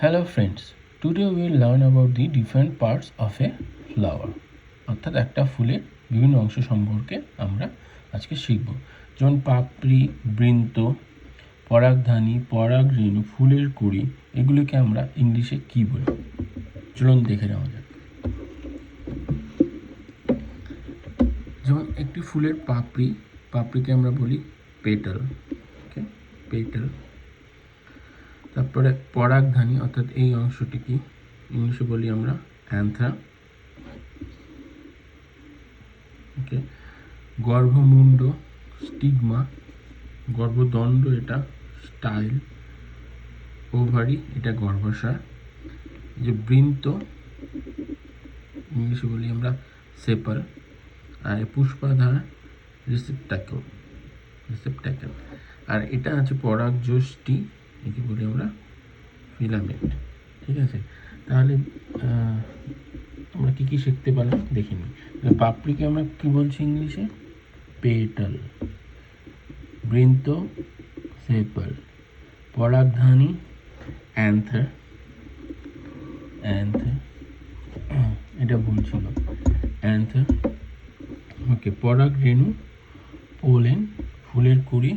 Hello friends, today we will learn about the different parts of a flower. অর্থাৎ একটা ফুলের বিভিন্ন অংশ সম্পর্কে আমরা আজকে শিখব। যেমন পাপড়ি, বৃন্ত, পরাগধানী, পরাগরেণু, ফুলের কুঁড়ি, এগুলোকে আমরা ইংলিশে কি বলি? চলুন দেখে নেওয়া যাক। যেমন একটি ফুলের পাপড়িকে আমরা বলি পেটাল, ওকে, পেটাল। তারপরে পরাগধানী অর্থাৎ এই অংশটি কি ইংলিশে বলি আমরা অ্যান্থা, ওকে। গর্ভমুণ্ড স্টিগমা, গর্ভদণ্ড এটা স্টাইল, ওভারি এটা গর্ভাশয়। যে বৃন্ত ইংলিশে বলি আমরা সেপাল, আর পুষ্পাধার রিসেপ্টাকেল, আর এটা আছে পরাগযষ্টি, একে বলি আমরা ফিলামেন্ট। ঠিক আছে, তাহলে আমরা কি কি শিখতে পারলাম দেখে নিই। পাপড়িকে আমরা কি বলছি ইংলিশে? পেটাল। বৃন্ত সেপাল। পরাগধানী অ্যান্থার, এটা বলছিল অ্যান্থার, ওকে। পরাগরেণু পোলেন, ফুলের কুঁড়ি